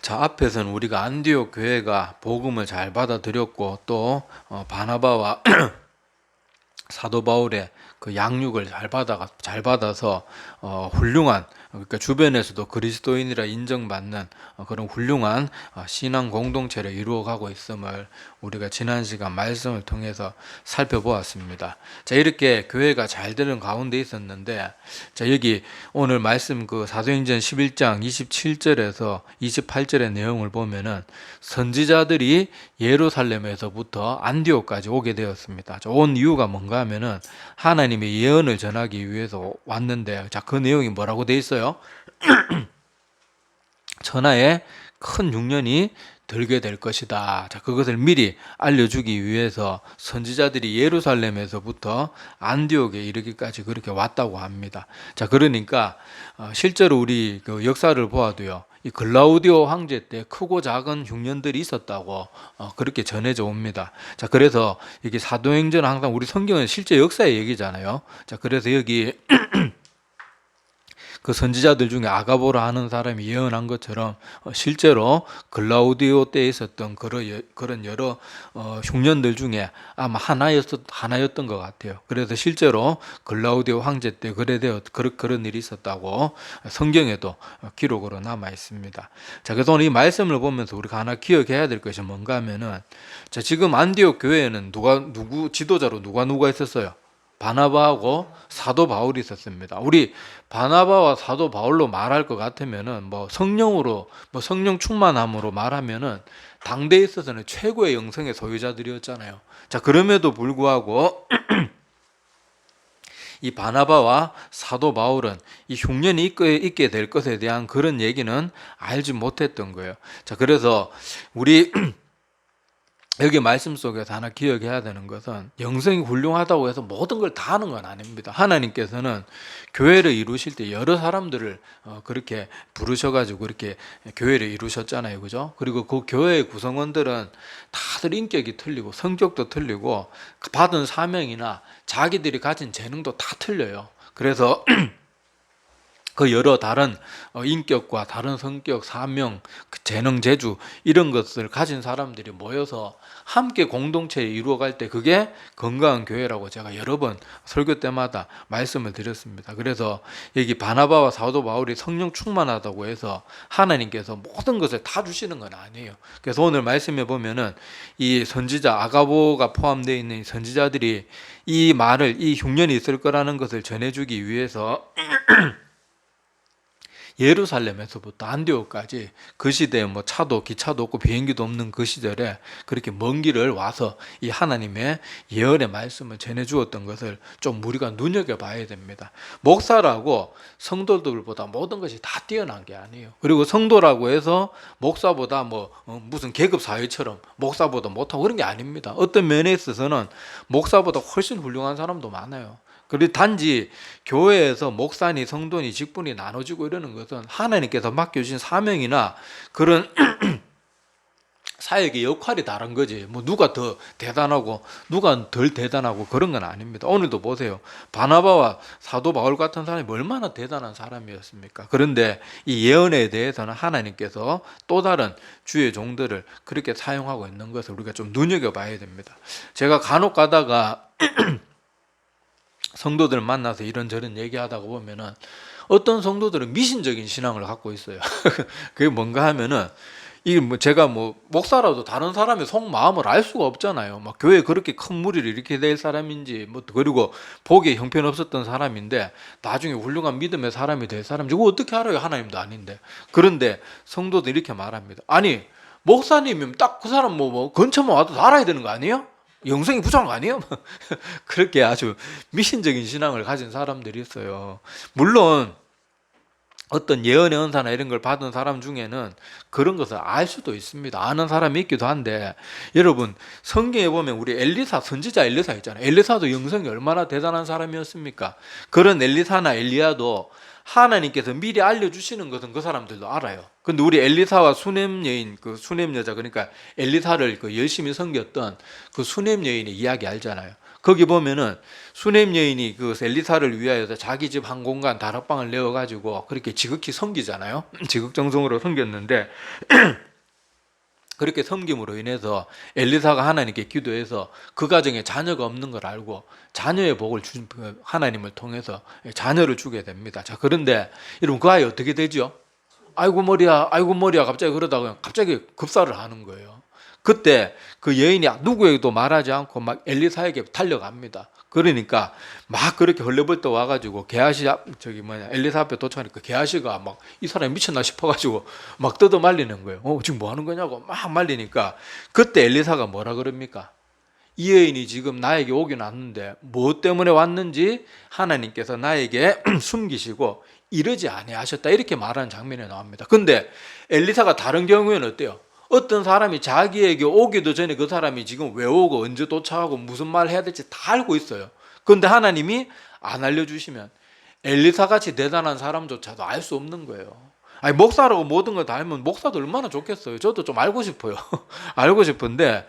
자, 앞에서는 우리가 안디옥 교회가 복음을 잘 받아들였고 또 바나바와 사도 바울의 그 양육을 잘 받아서 훌륭한, 그러니까 주변에서도 그리스도인이라 인정받는 그런 훌륭한 신앙 공동체를 이루어가고 있음을 우리가 지난 시간 말씀을 통해서 살펴보았습니다. 자, 이렇게 교회가 잘 되는 가운데 있었는데, 자, 여기 오늘 말씀 그 사도행전 11장 27절에서 28절의 내용을 보면은 선지자들이 예루살렘에서부터 안디옥까지 오게 되었습니다. 자, 온 이유가 뭔가 하면은 하나님의 예언을 전하기 위해서 왔는데, 자, 그 내용이 뭐라고 돼 있어요? 천하에 큰 흉년이 들게 될 것이다. 자, 그것을 미리 알려주기 위해서 선지자들이 예루살렘에서부터 안디옥에 이르기까지 그렇게 왔다고 합니다. 자, 그러니까 실제로 우리 그 역사를 보아도요, 이 글라우디오 황제 때 크고 작은 흉년들이 있었다고 그렇게 전해져 옵니다. 자, 그래서 이게 사도행전은 항상 우리 성경은 실제 역사의 얘기잖아요. 자, 그래서 여기 그 선지자들 중에 아가보라 하는 사람이 예언한 것처럼 실제로 글라우디오 때에 있었던 그런 여러 흉년들 중에 아마 하나였던 것 같아요. 그래서 실제로 글라우디오 황제 때 그런 일이 있었다고 성경에도 기록으로 남아 있습니다. 자, 그래서 오늘 이 말씀을 보면서 우리가 하나 기억해야 될 것이 뭔가 하면은, 자, 지금 안디옥 교회에는 지도자로 누가 있었어요? 바나바하고 사도 바울이 있었습니다. 우리 바나바와 사도 바울로 말할 것 같으면은 성령 충만함으로 말하면은 당대에 있어서는 최고의 영성의 소유자들이었잖아요. 자, 그럼에도 불구하고 이 바나바와 사도 바울은 이 흉년이 있게 될 것에 대한 그런 얘기는 알지 못했던 거예요. 자, 그래서 우리 여기 말씀 속에서 하나 기억해야 되는 것은, 영성이 훌륭하다고 해서 모든 걸 다 하는 건 아닙니다. 하나님께서는 교회를 이루실 때 여러 사람들을 그렇게 부르셔가지고 그렇게 교회를 이루셨잖아요. 그죠? 그리고 그 교회의 구성원들은 다들 인격이 틀리고 성격도 틀리고 받은 사명이나 자기들이 가진 재능도 다 틀려요. 그래서 그 여러 다른 인격과 다른 성격, 사명, 재능, 재주 이런 것을 가진 사람들이 모여서 함께 공동체에 이루어갈 때 그게 건강한 교회라고 제가 여러 번 설교 때마다 말씀을 드렸습니다. 그래서 여기 바나바와 사도 바울이 성령 충만하다고 해서 하나님께서 모든 것을 다 주시는 건 아니에요. 그래서 오늘 말씀에 보면은 이 선지자 아가보가 포함되어 있는 선지자들이 이 흉년이 있을 거라는 것을 전해주기 위해서 예루살렘에서부터 안디옥까지, 그 시대에 뭐 기차도 없고 비행기도 없는 그 시절에 그렇게 먼 길을 와서 이 하나님의 예언의 말씀을 전해 주었던 것을 좀 우리가 눈여겨봐야 됩니다. 목사라고 성도들보다 모든 것이 다 뛰어난 게 아니에요. 그리고 성도라고 해서 목사보다 무슨 계급 사회처럼 목사보다 못하고 그런 게 아닙니다. 어떤 면에 있어서는 목사보다 훨씬 훌륭한 사람도 많아요. 그리고 단지 교회에서 목사니 성도니 직분이 나눠지고 이러는 것은 하나님께서 맡겨주신 사명이나 그런 사역의 역할이 다른 거지, 누가 더 대단하고 누가 덜 대단하고 그런 건 아닙니다. 오늘도 보세요. 바나바와 사도 바울 같은 사람이 얼마나 대단한 사람이었습니까? 그런데 이 예언에 대해서는 하나님께서 또 다른 주의 종들을 그렇게 사용하고 있는 것을 우리가 좀 눈여겨봐야 됩니다. 제가 간혹 가다가 성도들 만나서 이런저런 얘기하다가 보면은 어떤 성도들은 미신적인 신앙을 갖고 있어요. 그게 뭔가 하면은, 이게 제가 목사라도 다른 사람의 속마음을 알 수가 없잖아요. 막 교회에 그렇게 큰 무리를 일으키게 될 사람인지, 그리고 보기에 형편없었던 사람인데 나중에 훌륭한 믿음의 사람이 될 사람인지 그거 어떻게 알아요? 하나님도 아닌데. 그런데 성도들이 이렇게 말합니다. 아니, 목사님이면 딱 그 사람 근처만 와도 다 알아야 되는 거 아니에요? 영성이 부족한 거 아니에요? 그렇게 아주 미신적인 신앙을 가진 사람들이 있어요. 물론 어떤 예언의 은사나 이런 걸 받은 사람 중에는 그런 것을 알 수도 있습니다. 아는 사람이 있기도 한데, 여러분 성경에 보면 우리 선지자 엘리사 있잖아요. 엘리사도 영성이 얼마나 대단한 사람이었습니까? 그런 엘리사나 엘리야도 하나님께서 미리 알려주시는 것은 그 사람들도 알아요. 근데 우리 엘리사와 수냄 여인, 그 수냄 여자, 그러니까 엘리사를 열심히 섬겼던 그 수냄 여인의 이야기 알잖아요. 거기 보면은 수냄 여인이 그 엘리사를 위하여 자기 집 한 공간 다락방을 내어가지고 그렇게 지극히 섬기잖아요. 지극정성으로 섬겼는데 그렇게 섬김으로 인해서 엘리사가 하나님께 기도해서 그 가정에 자녀가 없는 걸 알고 자녀의 복을 준 하나님을 통해서 자녀를 주게 됩니다. 자, 그런데 여러분 그 아이 어떻게 되죠? 아이고 머리야 갑자기 그러다가 갑자기 급사를 하는 거예요. 그때 그 여인이 누구에게도 말하지 않고 막 엘리사에게 달려갑니다. 그러니까 막 그렇게 헐레벌떡 와가지고 게하시 엘리사 앞에 도착하니까 게하시가 막 이 사람이 미쳤나 싶어가지고 막 뜯어 말리는 거예요. 지금 뭐 하는 거냐고 막 말리니까 그때 엘리사가 뭐라 그럽니까? 이 여인이 지금 나에게 오긴 왔는데 무엇 때문에 왔는지 하나님께서 나에게 숨기시고 이러지 아니하셨다, 이렇게 말하는 장면이 나옵니다. 근데 엘리사가 다른 경우에는 어때요? 어떤 사람이 자기에게 오기도 전에 그 사람이 지금 왜 오고 언제 도착하고 무슨 말 해야 될지 다 알고 있어요. 그런데 하나님이 안 알려주시면 엘리사같이 대단한 사람조차도 알 수 없는 거예요. 아니, 목사라고 모든 걸 다 알면 목사도 얼마나 좋겠어요. 저도 좀 알고 싶어요. 알고 싶은데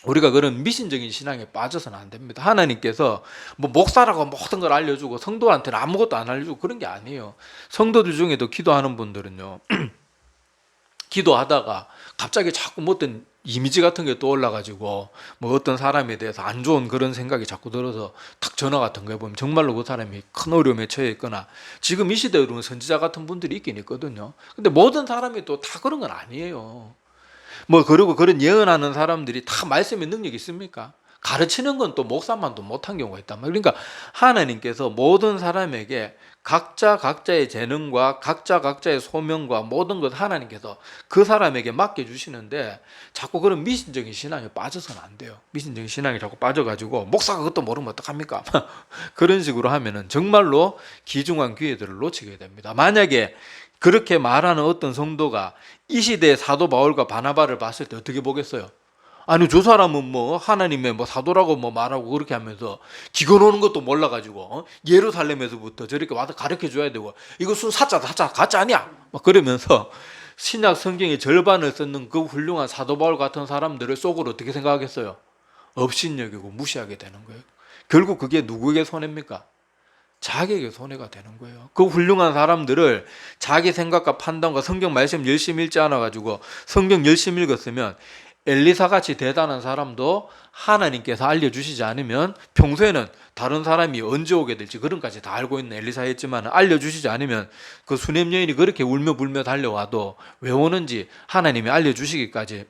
우리가 그런 미신적인 신앙에 빠져서는 안 됩니다. 하나님께서 뭐 목사라고 모든 걸 알려주고 성도한테는 아무것도 안 알려주고 그런 게 아니에요. 성도들 중에도 기도하는 분들은요, 기도하다가 갑자기 자꾸 뭐 어떤 이미지 같은 게 떠올라가지고 뭐 어떤 사람에 대해서 안 좋은 그런 생각이 자꾸 들어서 탁 전화 같은 거 해보면 정말로 그 사람이 큰 어려움에 처해 있거나, 지금 이 시대로는 선지자 같은 분들이 있긴 있거든요. 근데 모든 사람이 또 다 그런 건 아니에요. 뭐 그리고 그런 예언하는 사람들이 다 말씀의 능력이 있습니까? 가르치는 건 또 목사만도 못한 경우가 있단 말이에요. 그러니까 하나님께서 모든 사람에게 각자 각자의 재능과 각자 각자의 소명과 모든 것 하나님께서 그 사람에게 맡겨주시는데 자꾸 그런 미신적인 신앙에 빠져서는 안 돼요. 미신적인 신앙에 자꾸 빠져가지고 목사가 그것도 모르면 어떡합니까? 그런 식으로 하면은 정말로 귀중한 기회들을 놓치게 됩니다. 만약에 그렇게 말하는 어떤 성도가 이 시대의 사도 바울과 바나바를 봤을 때 어떻게 보겠어요? 아니, 저 사람은 뭐 하나님의 뭐 사도라고 뭐 말하고 그렇게 하면서 기근 오는 것도 몰라가지고 예루살렘에서부터 저렇게 와서 가르쳐 줘야 되고 이거 순 사짜 가짜 아니야 막 그러면서 신약 성경의 절반을 썼는 그 훌륭한 사도 바울 같은 사람들을 속으로 어떻게 생각하겠어요? 업신여기고 무시하게 되는 거예요. 결국 그게 누구에게 손해입니까? 자기에게 손해가 되는 거예요. 그 훌륭한 사람들을 자기 생각과 판단과 성경 말씀 열심히 읽지 않아가지고 성경 열심히 읽었으면 엘리사같이 대단한 사람도 하나님께서 알려주시지 않으면, 평소에는 다른 사람이 언제 오게 될지 그런 까지 다 알고 있는 엘리사였지만 알려주시지 않으면 그 수냄 여인이 그렇게 울며 불며 달려와도 왜 오는지 하나님이 알려주시기까지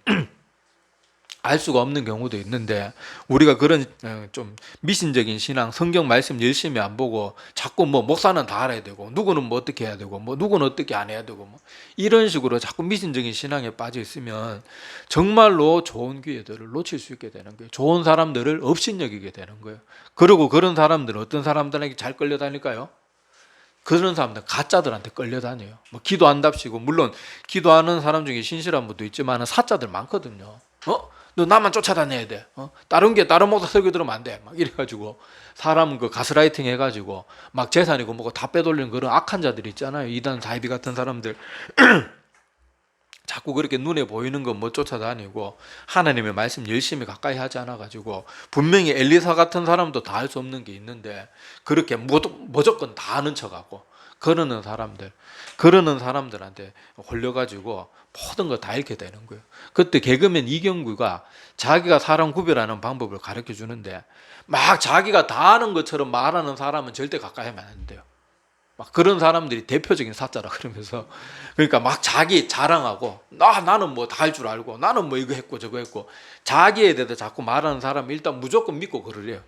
알 수가 없는 경우도 있는데, 우리가 그런 좀 미신적인 신앙, 성경 말씀 열심히 안 보고 자꾸 뭐 목사는 다 알아야 되고 누구는 뭐 어떻게 해야 되고 뭐 누구는 어떻게 안 해야 되고 뭐 이런 식으로 자꾸 미신적인 신앙에 빠져 있으면 정말로 좋은 기회들을 놓칠 수 있게 되는 거예요. 좋은 사람들을 업신여기게 되는 거예요. 그리고 그런 사람들은 어떤 사람들에게 잘 끌려다닐까요? 그런 사람들 가짜들한테 끌려다녀요. 뭐 기도한답시고, 물론 기도하는 사람 중에 신실한 분도 있지만 사짜들 많거든요. 너 나만 쫓아다녀야 돼. 다른 목사 설교 들으면 안 돼. 막 이래가지고 사람 그 가스라이팅 해가지고 막 재산이고 뭐고 다 빼돌리는 그런 악한 자들이 있잖아요. 이단 사이비 같은 사람들. 자꾸 그렇게 눈에 보이는 거 뭐 쫓아다니고 하나님의 말씀 열심히 가까이 하지 않아가지고, 분명히 엘리사 같은 사람도 다 할 수 없는 게 있는데 그렇게 무조건 다 아는 척하고 그러는 사람들한테 홀려가지고 모든 거 다 잃게 되는 거예요. 그때 개그맨 이경규가 자기가 사람 구별하는 방법을 가르쳐 주는데 막 자기가 다 아는 것처럼 말하는 사람은 절대 가까이 하면 안 돼요. 막 그런 사람들이 대표적인 사자라 그러면서, 그러니까 막 자기 자랑하고 나는 뭐 다 할 줄 알고 나는 뭐 이거 했고 저거 했고 자기에 대해서 자꾸 말하는 사람은 일단 무조건 믿고 그러래요.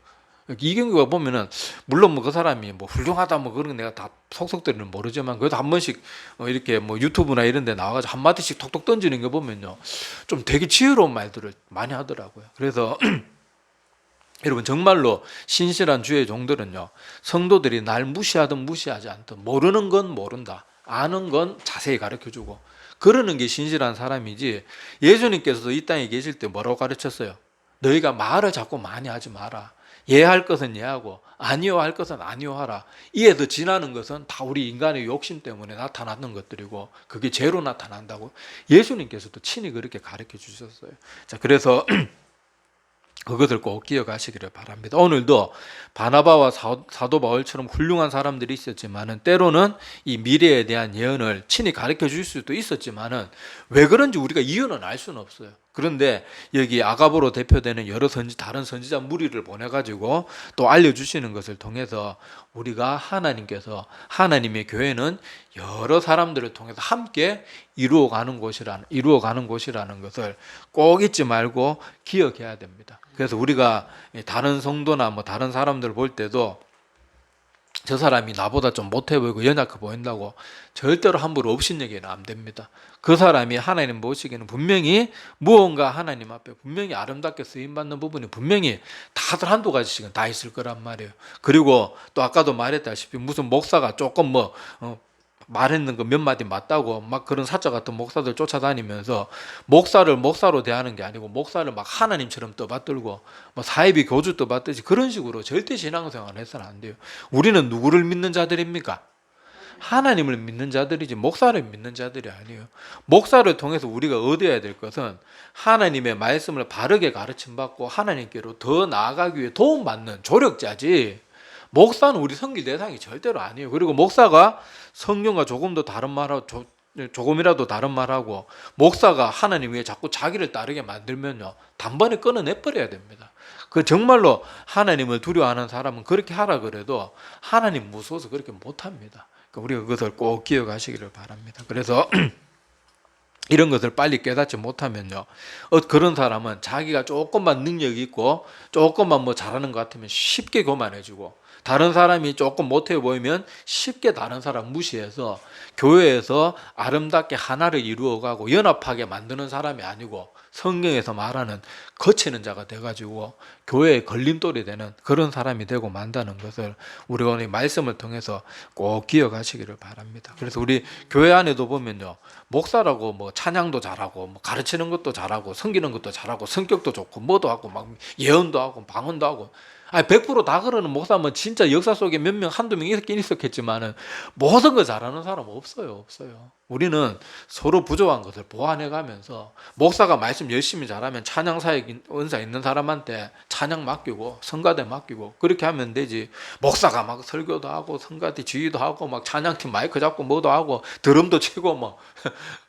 이경규가 보면은 물론 뭐 그 사람이 뭐 훌륭하다 뭐 그런 거 내가 다 속속들이는 모르지만 그래도 한 번씩 이렇게 뭐 유튜브나 이런 데 나와가지고 한마디씩 톡톡 던지는 거 보면요 좀 되게 지혜로운 말들을 많이 하더라고요. 그래서 여러분 정말로 신실한 주의 종들은요, 성도들이 날 무시하든 무시하지 않든 모르는 건 모른다, 아는 건 자세히 가르쳐주고 그러는 게 신실한 사람이지. 예수님께서도 이 땅에 계실 때 뭐라고 가르쳤어요? 너희가 말을 자꾸 많이 하지 마라. 예할 것은 예하고 아니요할 것은 아니요하라. 이에 더 지나는 것은 다 우리 인간의 욕심 때문에 나타나는 것들이고 그게 죄로 나타난다고 예수님께서도 친히 그렇게 가르쳐 주셨어요. 자, 그래서 그것을 꼭 기억하시기를 바랍니다. 오늘도 바나바와 사도 바울처럼 훌륭한 사람들이 있었지만은 때로는 이 미래에 대한 예언을 친히 가르쳐 줄 수도 있었지만은 왜 그런지 우리가 이유는 알 수는 없어요. 그런데 여기 아가보로 대표되는 여러 다른 선지자 무리를 보내가지고 또 알려주시는 것을 통해서 우리가 하나님의 교회는 여러 사람들을 통해서 함께 이루어가는 곳이라는 것을 꼭 잊지 말고 기억해야 됩니다. 그래서 우리가 다른 성도나 뭐 다른 사람들을 볼 때도 저 사람이 나보다 좀 못해 보이고 연약해 보인다고 절대로 함부로 업신여기는 안 됩니다. 그 사람이 하나님 보시기에는 분명히 무언가 하나님 앞에 분명히 아름답게 쓰임받는 부분이 분명히 다들 한두 가지씩은 다 있을 거란 말이에요. 그리고 또 아까도 말했다시피 무슨 목사가 조금 말했는 거 몇 마디 맞다고 막 그런 사자 같은 목사들 쫓아다니면서 목사를 목사로 대하는 게 아니고 목사를 막 하나님처럼 떠받들고 뭐 사이비 교주 떠받들지 그런 식으로 절대 신앙생활 해서는 안 돼요. 우리는 누구를 믿는 자들입니까? 하나님을 믿는 자들이지 목사를 믿는 자들이 아니에요. 목사를 통해서 우리가 얻어야 될 것은 하나님의 말씀을 바르게 가르침받고 하나님께로 더 나아가기 위해 도움받는 조력자지, 목사는 우리 섬길 대상이 절대로 아니에요. 그리고 목사가 성경과 조금이라도 다른 말하고 목사가 하나님 위해 자꾸 자기를 따르게 만들면요, 단번에 끊어내버려야 됩니다. 그 정말로 하나님을 두려워하는 사람은 그렇게 하라 그래도 하나님 무서워서 그렇게 못합니다. 그러니까 우리가 그것을 꼭 기억하시기를 바랍니다. 그래서 이런 것을 빨리 깨닫지 못하면요, 그런 사람은 자기가 조금만 능력이 있고 조금만 잘하는 것 같으면 쉽게 교만해지고, 다른 사람이 조금 못해 보이면 쉽게 다른 사람 무시해서 교회에서 아름답게 하나를 이루어가고 연합하게 만드는 사람이 아니고 성경에서 말하는 거치는 자가 돼가지고 교회에 걸림돌이 되는 그런 사람이 되고 만다는 것을 우리가 오늘 말씀을 통해서 꼭 기억하시기를 바랍니다. 그래서 우리 교회 안에도 보면요, 목사라고 찬양도 잘하고 가르치는 것도 잘하고 섬기는 것도 잘하고 성격도 좋고 뭐도 하고 막 예언도 하고 방언도 하고, 100%다 그러는 목사면 진짜 역사 속에 몇 명, 한두 명 있긴 있었겠지만은 모든 거 잘하는 사람 없어요. 우리는 서로 부족한 것을 보완해 가면서 목사가 말씀 열심히 잘하면 찬양사역 은사 있는 사람한테 찬양 맡기고 성가대 맡기고 그렇게 하면 되지, 목사가 막 설교도 하고 성가대 지휘도 하고 막 찬양팀 마이크 잡고 뭐도 하고 드럼도 치고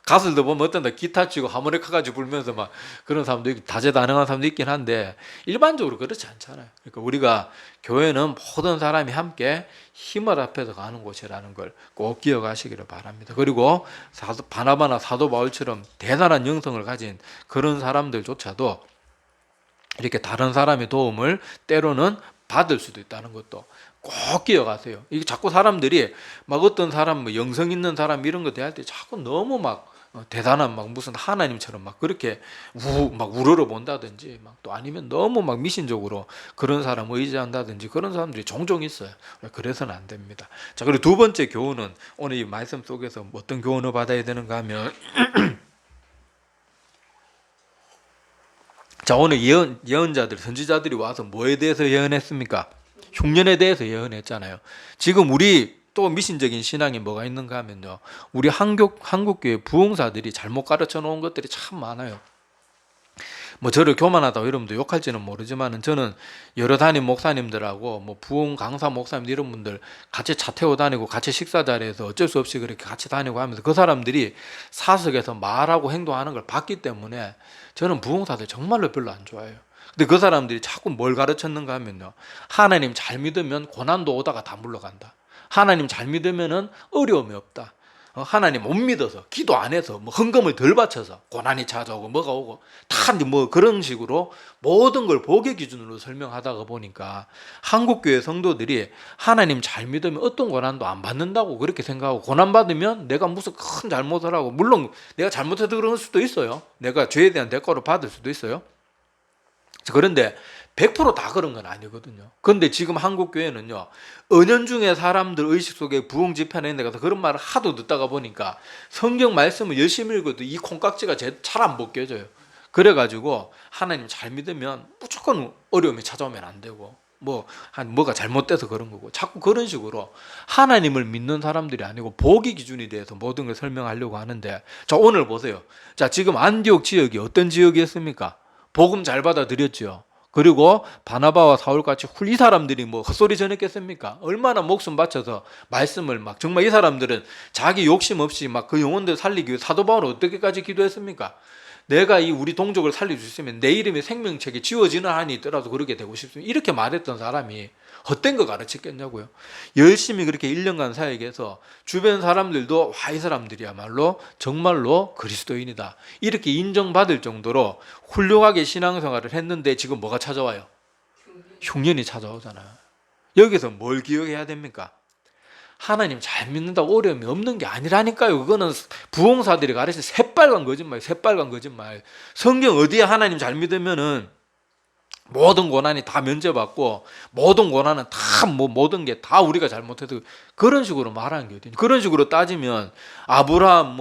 가수들도 보면 어떤 데 기타 치고 하모니카까지 불면서 막 그런 사람도 있고 다재다능한 사람도 있긴 한데 일반적으로 그렇지 않잖아요. 그러니까 우리가 교회는 모든 사람이 함께 힘을 합해서 가는 곳이라는 걸 꼭 기억하시기를 바랍니다. 그리고 바나바나 사도 바울처럼 대단한 영성을 가진 그런 사람들조차도 이렇게 다른 사람의 도움을 때로는 받을 수도 있다는 것도 꼭 기억하세요. 이게 자꾸 사람들이 어떤 사람 영성 있는 사람 이런 거 대할 때 자꾸 너무 대단한 무슨 하나님처럼 그렇게 우러러 본다든지 또 아니면 너무 미신적으로 그런 사람 의지한다든지 그런 사람들이 종종 있어요. 그래서는 안 됩니다. 자, 그리고 두 번째 교훈은 오늘 이 말씀 속에서 어떤 교훈을 받아야 되는가 하면 자, 오늘 예언자들, 선지자들이 와서 뭐에 대해서 예언했습니까? 흉년에 대해서 예언했잖아요. 지금 우리 또 미신적인 신앙이 뭐가 있는가 하면요, 우리 한국교회 부흥사들이 잘못 가르쳐 놓은 것들이 참 많아요. 저를 교만하다고 여러분도 욕할지는 모르지만 저는 여러 담임 목사님들하고 부흥 강사 목사님 이런 분들 같이 차 태워 다니고 같이 식사 자리에서 어쩔 수 없이 그렇게 같이 다니고 하면서 그 사람들이 사석에서 말하고 행동하는 걸 봤기 때문에 저는 부흥사들 정말로 별로 안 좋아해요. 근데 그 사람들이 자꾸 뭘 가르쳤는가 하면요, 하나님 잘 믿으면 고난도 오다가 다 물러간다. 하나님 잘 믿으면은 어려움이 없다. 하나님 못 믿어서 기도 안 해서 헌금을 덜 바쳐서 고난이 찾아오고 뭐가 오고 다 그런 식으로 모든 걸 복의 기준으로 설명하다가 보니까 한국교회 성도들이 하나님 잘 믿으면 어떤 고난도 안 받는다고 그렇게 생각하고, 고난 받으면 내가 무슨 큰 잘못을 하고, 물론 내가 잘못해서 그럴 수도 있어요. 내가 죄에 대한 대가를 받을 수도 있어요. 그런데 100%다 그런 건 아니거든요. 그런데 지금 한국교회는요, 은연중에 사람들 의식 속에 부흥 집회하는 데 가서 그런 말을 하도 듣다가 보니까 성경 말씀을 열심히 읽어도 이 콩깍지가 잘 안 벗겨져요. 그래가지고 하나님 잘 믿으면 무조건 어려움이 찾아오면 안 되고 뭐가 잘못돼서 그런 거고, 자꾸 그런 식으로 하나님을 믿는 사람들이 아니고 복의 기준에 대해서 모든 걸 설명하려고 하는데, 자, 오늘 보세요. 자, 지금 안디옥 지역이 어떤 지역이었습니까? 복음 잘 받아들였죠. 그리고 바나바와 사울같이 이 사람들이 뭐 헛소리 전했겠습니까? 얼마나 목숨 바쳐서 말씀을 막 정말 이 사람들은 자기 욕심 없이 막 그 영혼들 살리기 위해 사도 바울은 어떻게까지 기도했습니까? 내가 이 우리 동족을 살릴 수 있으면 내 이름이 생명책에 지워지는 한이 있더라도 그렇게 되고 싶습니다. 이렇게 말했던 사람이 헛된 거 가르쳤겠냐고요. 열심히 그렇게 1년간 사역해서 주변 사람들도 와, 이 사람들이야말로 정말로 그리스도인이다, 이렇게 인정받을 정도로 훌륭하게 신앙생활을 했는데 지금 뭐가 찾아와요? 흉년이 찾아오잖아요. 여기서 뭘 기억해야 됩니까? 하나님 잘 믿는다고 어려움이 없는 게 아니라니까요. 그거는 부흥사들이 가르친 새빨간 거짓말, 새빨간 거짓말. 성경 어디에 하나님 잘 믿으면은 모든 고난이 다 면제받고 모든 고난은 다 모든 게 다 우리가 잘못해도 그런 식으로 말하는 게 어디냐. 그런 식으로 따지면 아브라함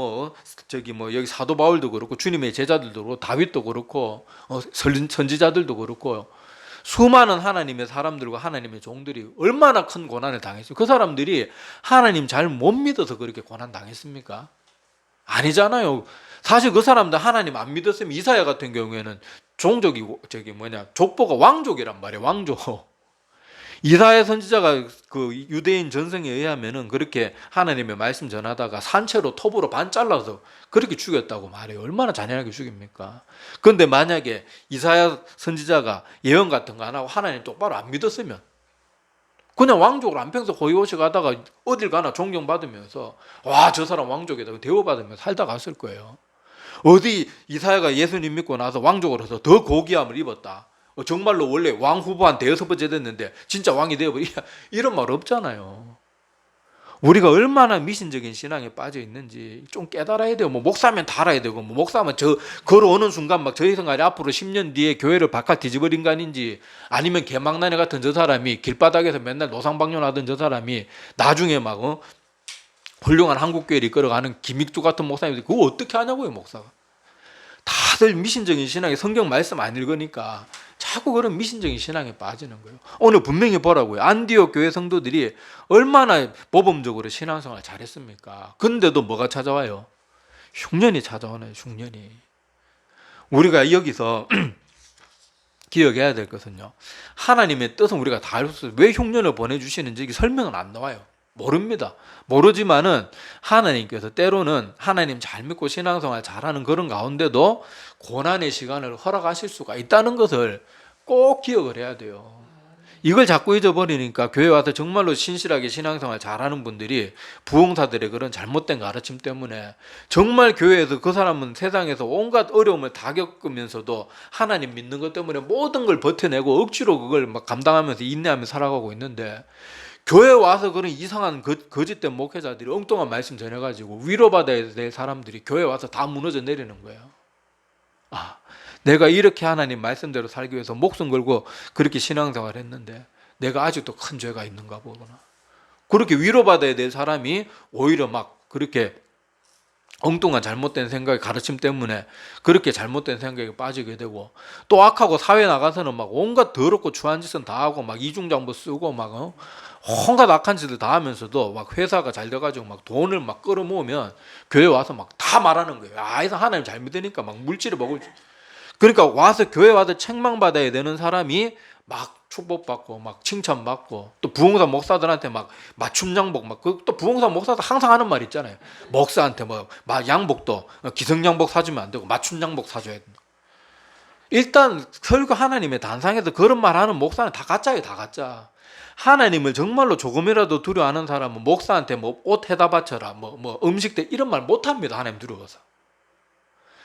여기 사도 바울도 그렇고 주님의 제자들도 그렇고 다윗도 그렇고 선지자들도 그렇고 수많은 하나님의 사람들과 하나님의 종들이 얼마나 큰 고난을 당했어요. 그 사람들이 하나님 잘 못 믿어서 그렇게 고난 당했습니까? 아니잖아요. 사실 그 사람들 하나님 안 믿었으면 이사야 같은 경우에는 종족이 족보가 왕족이란 말이에요. 왕족. 이사야 선지자가 그 유대인 전성에 의하면은 그렇게 하나님의 말씀 전하다가 산채로 톱으로 반 잘라서 그렇게 죽였다고 말해요. 얼마나 잔인하게 죽입니까? 그런데 만약에 이사야 선지자가 예언 같은 거 안 하고 하나님 똑바로 안 믿었으면 그냥 왕족을 안평소 호의호식 하다가 어딜 가나 존경받으면서 와, 저 사람 왕족이다 대우받으면서 살다 갔을 거예요. 어디 이사야가 예수님 믿고 나서 왕족으로서 더 고귀함을 입었다, 정말로 원래 왕 후보 한 대여섯 번째 됐는데 진짜 왕이 되어버려, 이런 말 없잖아요. 우리가 얼마나 미신적인 신앙에 빠져 있는지 좀 깨달아야 돼요. 뭐 목사면 다 알아야 되고, 뭐 목사면 저 걸어오는 순간 막 저희 생활이 앞으로 10년 뒤에 교회를 바깥 뒤집어린 거 아닌지, 아니면 개망나니 같은 저 사람이 길바닥에서 맨날 노상방뇨하던 저 사람이 나중에 막 훌륭한 한국교회를 이끌어가는 김익주 같은 목사님들 그거 어떻게 하냐고요. 목사가 다들 미신적인 신앙에 성경 말씀 안 읽으니까 자꾸 그런 미신적인 신앙에 빠지는 거예요. 오늘 분명히 보라고요. 안디옥 교회 성도들이 얼마나 모범적으로 신앙생활 잘했습니까? 근데도 뭐가 찾아와요? 흉년이 찾아오나요? 흉년이. 우리가 여기서 기억해야 될 것은요, 하나님의 뜻은 우리가 다 알 수 있어요. 왜 흉년을 보내주시는지 설명은 안 나와요. 모릅니다. 모르지만은 하나님께서 때로는 하나님 잘 믿고 신앙생활 잘하는 그런 가운데도 고난의 시간을 허락하실 수가 있다는 것을 꼭 기억을 해야 돼요. 이걸 자꾸 잊어버리니까 교회 와서 정말로 신실하게 신앙생활 잘하는 분들이 부흥사들의 그런 잘못된 가르침 때문에 정말 교회에서 그 사람은 세상에서 온갖 어려움을 다 겪으면서도 하나님 믿는 것 때문에 모든 걸 버텨내고 억지로 그걸 막 감당하면서 인내하며 살아가고 있는데, 교회 와서 그런 이상한 거짓된 목회자들이 엉뚱한 말씀 전해가지고 위로받아야 될 사람들이 교회 와서 다 무너져 내리는 거예요. 아, 내가 이렇게 하나님 말씀대로 살기 위해서 목숨 걸고 그렇게 신앙생활 했는데 내가 아직도 큰 죄가 있는가 보구나. 그렇게 위로받아야 될 사람이 오히려 막 그렇게 엉뚱한 잘못된 생각, 가르침 때문에 그렇게 잘못된 생각에 빠지게 되고, 또 악하고 사회 나가서는 막 온갖 더럽고 추한 짓은 다 하고 막 이중장부 쓰고 막 온갖 악한 짓을 다 하면서도 막 회사가 잘 돼가지고 막 돈을 막 끌어모으면 교회 와서 막 다 말하는 거예요. 아, 이상 하나님 잘 믿으니까 막 물질을 먹을. 그러니까 와서 교회 와서 책망받아야 되는 사람이 막 축복받고 막 칭찬받고, 또 부흥사 목사들한테 막 맞춤 양복 또 부흥사 목사들 항상 하는 말 있잖아요. 목사한테 양복도 기성 양복 사주면 안 되고 맞춤 양복 사줘야 된다. 일단 설교 하나님의 단상에서 그런 말 하는 목사는 다 가짜예요. 다 가짜. 하나님을 정말로 조금이라도 두려워하는 사람은 목사한테 옷 해다 바쳐라 음식 때 이런 말 못합니다. 하나님 두려워서.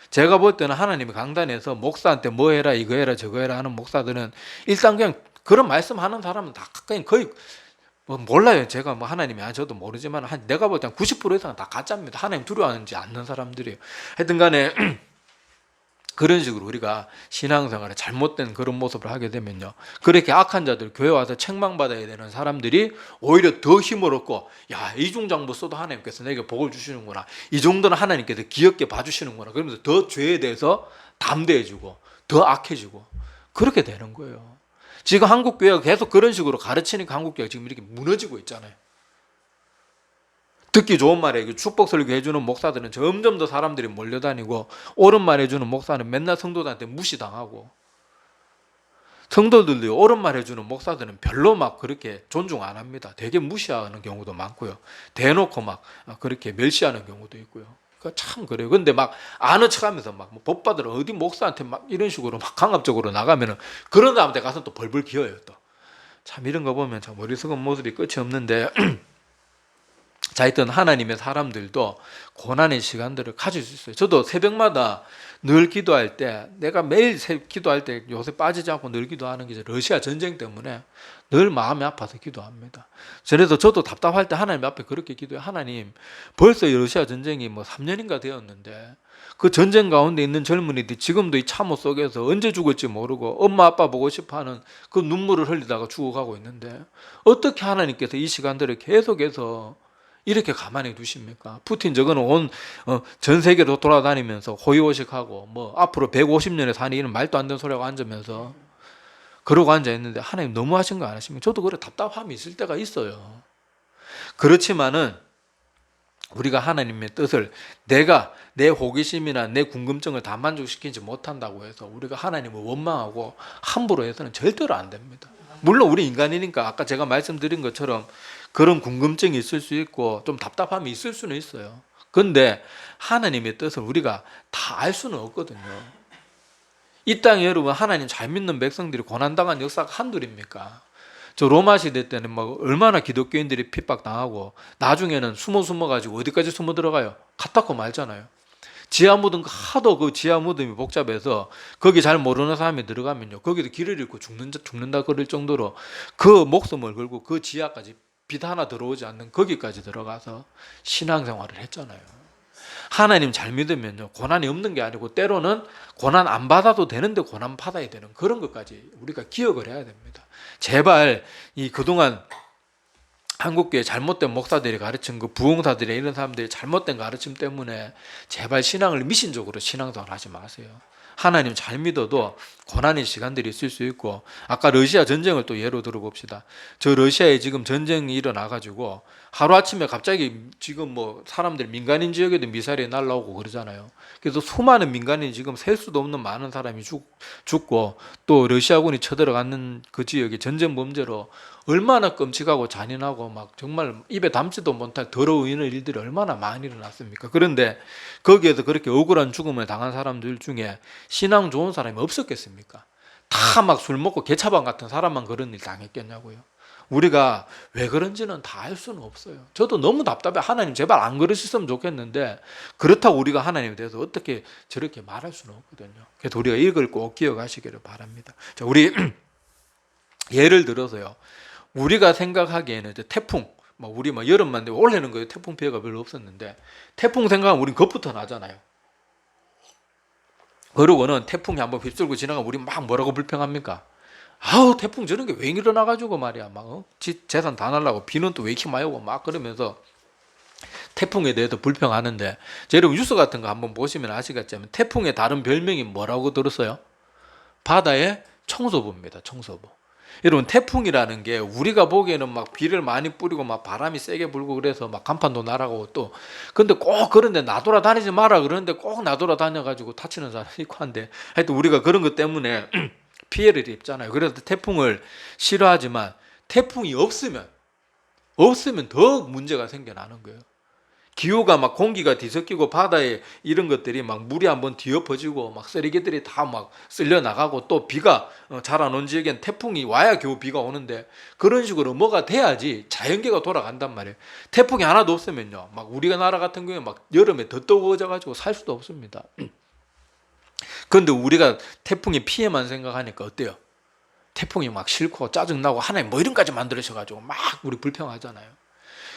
제가 볼 때는 하나님이 강단에서 목사한테 뭐 해라 이거 해라 저거 해라 하는 목사들은 일단 그냥 그런 말씀하는 사람은 다 거의 몰라요. 제가 하나님이 저도 모르지만 내가 볼 때는 90% 이상은 다 가짜입니다. 하나님 두려워하는지 않는 사람들이에요. 하여튼 간에 그런 식으로 우리가 신앙생활에 잘못된 그런 모습을 하게 되면요, 그렇게 악한 자들, 교회 와서 책망받아야 되는 사람들이 오히려 더 힘을 얻고, 야, 이중장부 써도 하나님께서 내게 복을 주시는구나, 이 정도는 하나님께서 귀엽게 봐주시는구나, 그러면서 더 죄에 대해서 담대해지고 더 악해지고 그렇게 되는 거예요. 지금 한국교회가 계속 그런 식으로 가르치니까 한국교회가 지금 이렇게 무너지고 있잖아요. 듣기 좋은 말에 축복 설교 해주는 목사들은 점점 더 사람들이 몰려다니고, 옳은 말 해주는 목사는 맨날 성도들한테 무시당하고, 성도들도 옳은 말 해주는 목사들은 별로 막 그렇게 존중 안 합니다. 되게 무시하는 경우도 많고요. 대놓고 막 그렇게 멸시하는 경우도 있고요. 참 그래요. 근데 막 아는 척하면서 막 법 받으러 어디 목사한테 막 이런 식으로 막 강압적으로 나가면은 그런 사람한테 가서 또 벌벌 기어요. 또 참 이런 거 보면 참 어리석은 모습이 끝이 없는데 자, 하여튼 하나님의 사람들도 고난의 시간들을 가질 수 있어요. 저도 새벽마다 늘 기도할 때, 내가 매일 기도할 때 요새 빠지지 않고 늘 기도하는 게 러시아 전쟁 때문에 늘 마음이 아파서 기도합니다. 그래서 저도 답답할 때 하나님 앞에 그렇게 기도해요. 하나님, 벌써 러시아 전쟁이 뭐 3년인가 되었는데 그 전쟁 가운데 있는 젊은이들이 지금도 이 참호 속에서 언제 죽을지 모르고 엄마 아빠 보고 싶어하는 그 눈물을 흘리다가 죽어가고 있는데 어떻게 하나님께서 이 시간들을 계속해서 이렇게 가만히 두십니까? 푸틴 저거는 전 세계로 돌아다니면서 호의호식하고 뭐 앞으로 150년의 산이 이런 말도 안 되는 소리하고 앉으면서 그러고 앉아 있는데 하나님 너무하신 거 안 하십니까? 저도 그래 답답함이 있을 때가 있어요. 그렇지만은 우리가 하나님의 뜻을 내가 내 호기심이나 내 궁금증을 다 만족시키지 못한다고 해서 우리가 하나님을 원망하고 함부로 해서는 절대로 안 됩니다. 물론 우리 인간이니까 아까 제가 말씀드린 것처럼 그런 궁금증이 있을 수 있고 좀 답답함이 있을 수는 있어요. 그런데 하나님의 뜻을 우리가 다 알 수는 없거든요. 이 땅에 여러분 하나님 잘 믿는 백성들이 고난당한 역사가 한둘입니까? 저 로마 시대 때는 막 얼마나 기독교인들이 핍박당하고 나중에는 숨어 가지고 어디까지 숨어 들어가요? 갔다고 말잖아요. 지하 무덤 하도 그 지하 무덤이 복잡해서 거기 잘 모르는 사람이 들어가면요 거기도 길을 잃고 죽는다 그럴 정도로 그 목숨을 걸고 그 지하까지 빛 하나 들어오지 않는 거기까지 들어가서 신앙생활을 했잖아요. 하나님 잘 믿으면요 고난이 없는 게 아니고 때로는 고난 안 받아도 되는데 고난 받아야 되는 그런 것까지 우리가 기억을 해야 됩니다. 제발 이 그동안 한국교회 잘못된 목사들이 가르친 그 부흥사들이 이런 사람들이 잘못된 가르침 때문에 제발 신앙을 미신적으로 신앙생활 하지 마세요. 하나님 잘 믿어도 고난의 시간들이 있을 수 있고 아까 러시아 전쟁을 또 예로 들어봅시다. 저 러시아에 지금 전쟁이 일어나가지고 하루아침에 갑자기 지금 뭐 사람들 민간인 지역에도 미사일이 날라오고 그러잖아요. 그래서 수많은 민간인이 지금 셀 수도 없는 많은 사람이 죽고 또 러시아군이 쳐들어가는 그 지역이 전쟁 범죄로 얼마나 끔찍하고 잔인하고 막 정말 입에 담지도 못할 더러운 일들이 얼마나 많이 일어났습니까? 그런데 거기에서 그렇게 억울한 죽음을 당한 사람들 중에 신앙 좋은 사람이 없었겠습니까? 다 막 술 먹고 개차반 같은 사람만 그런 일 당했겠냐고요. 우리가 왜 그런지는 다 알 수는 없어요. 저도 너무 답답해. 하나님 제발 안 그러셨으면 좋겠는데 그렇다고 우리가 하나님에 대해서 어떻게 저렇게 말할 수는 없거든요. 그래서 우리가 이걸 꼭 기억하시기를 바랍니다. 자, 우리 예를 들어서요. 우리가 생각하기에는 태풍, 우리 여름만 되고 올해는 그 태풍 피해가 별로 없었는데 태풍 생각하면 우린 겁부터 나잖아요. 그러고는 태풍이 한번 휩쓸고 지나가면 우리 막 뭐라고 불평합니까? 아우 태풍 저런 게 왜 일어나가지고 말이야 막 재산 다 날라고 비는 또 왜 이렇게 많이 오고 막 그러면서 태풍에 대해서 불평하는데 여러분 뉴스 같은 거 한번 보시면 아시겠지만 태풍의 다른 별명이 뭐라고 들었어요? 바다의 청소부입니다. 청소부. 여러분 태풍이라는 게 우리가 보기에는 막 비를 많이 뿌리고 막 바람이 세게 불고 그래서 막 간판도 날아가고 또 근데 꼭 그런데 나돌아다니지 마라 그러는데 꼭 나돌아다녀가지고 다치는 사람이 있고 한데 하여튼 우리가 그런 것 때문에 피해를 입잖아요. 그래서 태풍을 싫어하지만 태풍이 없으면 더 문제가 생겨나는 거예요. 기후가 막 공기가 뒤섞이고 바다에 이런 것들이 막 물이 한번 뒤엎어지고 막 쓰레기들이 다 막 쓸려 나가고 또 비가 잘 안 온 지역엔 태풍이 와야 겨우 비가 오는데 그런 식으로 뭐가 돼야지 자연계가 돌아간단 말이에요. 태풍이 하나도 없으면요 막 우리가 나라 같은 경우에 막 여름에 더 뜨거워져 가지고 살 수도 없습니다. 그런데 우리가 태풍의 피해만 생각하니까 어때요? 태풍이 막 싫고 짜증나고 하나님 뭐 이런까지 만들으셔가지고 막 우리 불평하잖아요.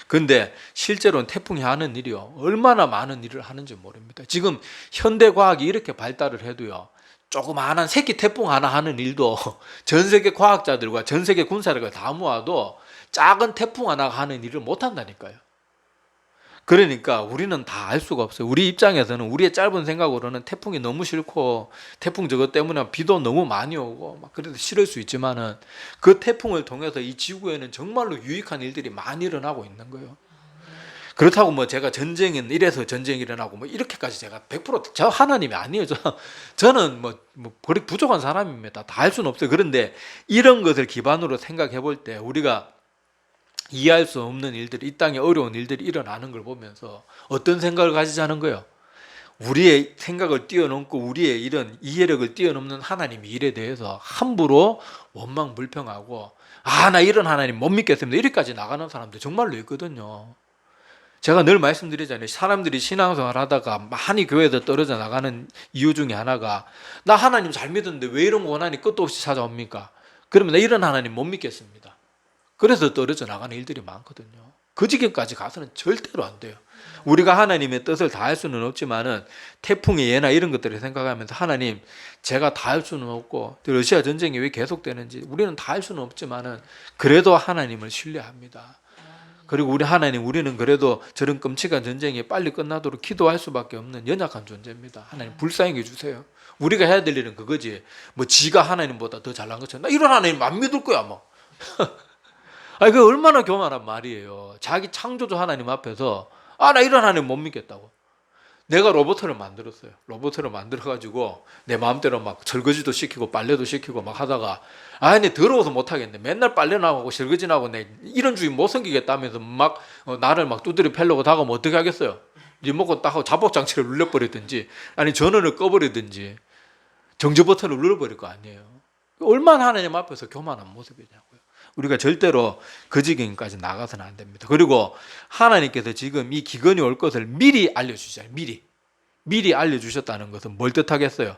근데 실제로는 태풍이 하는 일이요 얼마나 많은 일을 하는지 모릅니다. 지금 현대과학이 이렇게 발달을 해도요 조그마한 새끼 태풍 하나 하는 일도 전 세계 과학자들과 전 세계 군사력을 다 모아도 작은 태풍 하나 하는 일을 못한다니까요. 그러니까 우리는 다 알 수가 없어요. 우리 입장에서는 우리의 짧은 생각으로는 태풍이 너무 싫고 태풍 저것 때문에 비도 너무 많이 오고 막 그래도 싫을 수 있지만은 그 태풍을 통해서 이 지구에는 정말로 유익한 일들이 많이 일어나고 있는 거예요. 그렇다고 뭐 제가 전쟁은 이래서 전쟁이 일어나고 뭐 이렇게까지 제가 100%저 하나님이 아니에요. 저는 뭐 그렇게 부족한 사람입니다. 다 할 수는 없어요. 그런데 이런 것을 기반으로 생각해 볼 때 우리가 이해할 수 없는 일들이, 이 땅에 어려운 일들이 일어나는 걸 보면서 어떤 생각을 가지자는 거예요? 우리의 생각을 뛰어넘고 우리의 이런 이해력을 뛰어넘는 하나님의 일에 대해서 함부로 원망불평하고 나 이런 하나님 못 믿겠습니다, 이렇게까지 나가는 사람들 정말로 있거든요. 제가 늘 말씀드리잖아요. 사람들이 신앙생활 하다가 많이 교회에서 떨어져 나가는 이유 중에 하나가, 나 하나님 잘 믿었는데 왜 이런 고난이 끝도 없이 찾아옵니까? 그러면 나 이런 하나님 못 믿겠습니다. 그래서 떨어져 나가는 일들이 많거든요. 그 지경까지 가서는 절대로 안 돼요. 우리가 하나님의 뜻을 다 할 수는 없지만은 태풍의 예나 이런 것들을 생각하면서, 하나님 제가 다 할 수는 없고 러시아 전쟁이 왜 계속되는지 우리는 다 할 수는 없지만은 그래도 하나님을 신뢰합니다. 그리고 우리는 그래도 저런 끔찍한 전쟁이 빨리 끝나도록 기도할 수밖에 없는 연약한 존재입니다. 하나님 불쌍히 주세요. 우리가 해야 될 일은 그거지. 뭐 지가 하나님보다 더 잘난 것처럼 나 이런 하나님 안 믿을 거야 뭐. 아니 그 얼마나 교만한 말이에요. 자기 창조주 하나님 앞에서 나 이런 하나님 못 믿겠다고. 내가 로봇을 만들었어요. 로봇을 만들어가지고 내 마음대로 막 설거지도 시키고 빨래도 시키고 막 하다가 내 더러워서 못하겠네. 맨날 빨래 나가고 설거지 나고 내 이런 주인 못 섬기겠다면서 막 나를 막 두드려 패려고 다가오면 어떻게 하겠어요? 리모컨 딱 하고 자복장치를 눌러버리든지 아니 전원을 꺼버리든지 정지 버튼을 눌러버릴 거 아니에요. 얼마나 하나님 앞에서 교만한 모습이냐고요. 우리가 절대로 그 지경까지 나가서는 안 됩니다. 그리고 하나님께서 지금 이 기근이 올 것을 미리 알려주시잖아요. 미리 알려주셨다는 것은 뭘 뜻하겠어요?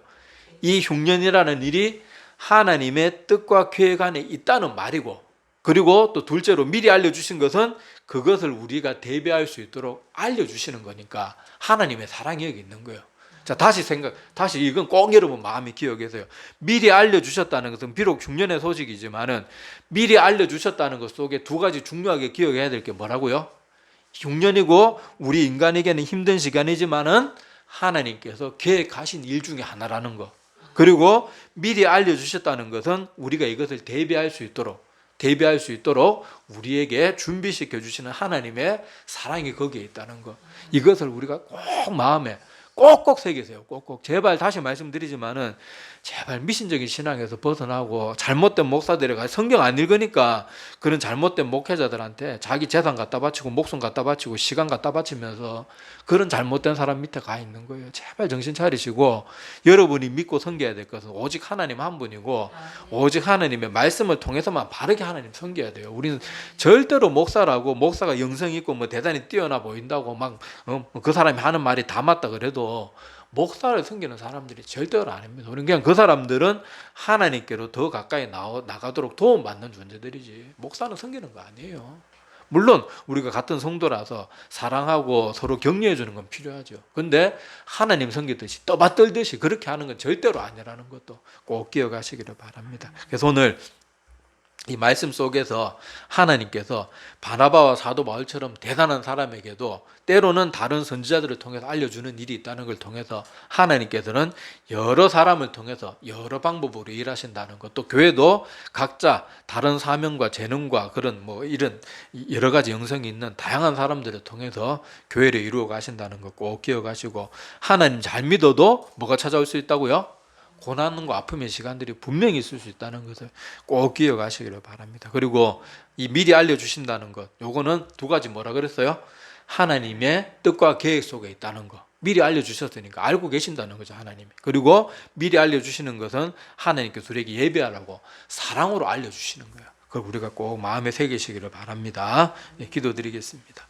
이 흉년이라는 일이 하나님의 뜻과 계획 안에 있다는 말이고, 그리고 또 둘째로 미리 알려주신 것은 그것을 우리가 대비할 수 있도록 알려주시는 거니까 하나님의 사랑이 여기 있는 거예요. 자, 다시 이건 꼭 여러분 마음에 기억하세요. 미리 알려주셨다는 것은 비록 흉년의 소식이지만은 미리 알려주셨다는 것 속에 두 가지 중요하게 기억해야 될 게 뭐라고요? 흉년이고 우리 인간에게는 힘든 시간이지만은 하나님께서 계획하신 일 중에 하나라는 거. 그리고 미리 알려주셨다는 것은 우리가 이것을 대비할 수 있도록 우리에게 준비시켜 주시는 하나님의 사랑이 거기에 있다는 거. 이것을 우리가 꼭 마음에 꼭꼭 새기세요. 꼭꼭. 제발 다시 말씀드리지만은 제발 미신적인 신앙에서 벗어나고 잘못된 목사들이 성경 안 읽으니까 그런 잘못된 목회자들한테 자기 재산 갖다 바치고 목숨 갖다 바치고 시간 갖다 바치면서 그런 잘못된 사람 밑에 가 있는 거예요. 제발 정신 차리시고 여러분이 믿고 섬겨야 될 것은 오직 하나님 한 분이고 오직 하나님의 말씀을 통해서만 바르게 하나님 섬겨야 돼요. 우리는 절대로 목사라고 목사가 영성이 있고 뭐 대단히 뛰어나 보인다고 막 그 사람이 하는 말이 다 맞다 그래도 목사를 섬기는 사람들이 절대로 아닙니다. 우리는 그냥 그 사람들은 하나님께로 더 가까이 나가도록 도움받는 존재들이지 목사는 섬기는 거 아니에요. 물론 우리가 같은 성도라서 사랑하고 서로 격려해 주는 건 필요하죠. 근데 하나님 섬기듯이 떠받들듯이 그렇게 하는 건 절대로 아니라는 것도 꼭 기억하시기를 바랍니다. 그래서 오늘 이 말씀 속에서 하나님께서 바나바와 사도 바울처럼 대단한 사람에게도 때로는 다른 선지자들을 통해서 알려주는 일이 있다는 걸 통해서 하나님께서는 여러 사람을 통해서 여러 방법으로 일하신다는 것, 또 교회도 각자 다른 사명과 재능과 그런 뭐 이런 여러 가지 영성이 있는 다양한 사람들을 통해서 교회를 이루어 가신다는 것 꼭 기억하시고, 하나님 잘 믿어도 뭐가 찾아올 수 있다고요? 고난과 아픔의 시간들이 분명히 있을 수 있다는 것을 꼭 기억하시기를 바랍니다. 그리고 이 미리 알려주신다는 것, 요거는 두 가지 뭐라 그랬어요? 하나님의 뜻과 계획 속에 있다는 거. 미리 알려주셨으니까 알고 계신다는 거죠, 하나님이. 그리고 미리 알려주시는 것은 하나님께서 우리에게 예배하라고 사랑으로 알려주시는 거예요. 그걸 우리가 꼭 마음에 새기시기를 바랍니다. 네, 기도드리겠습니다.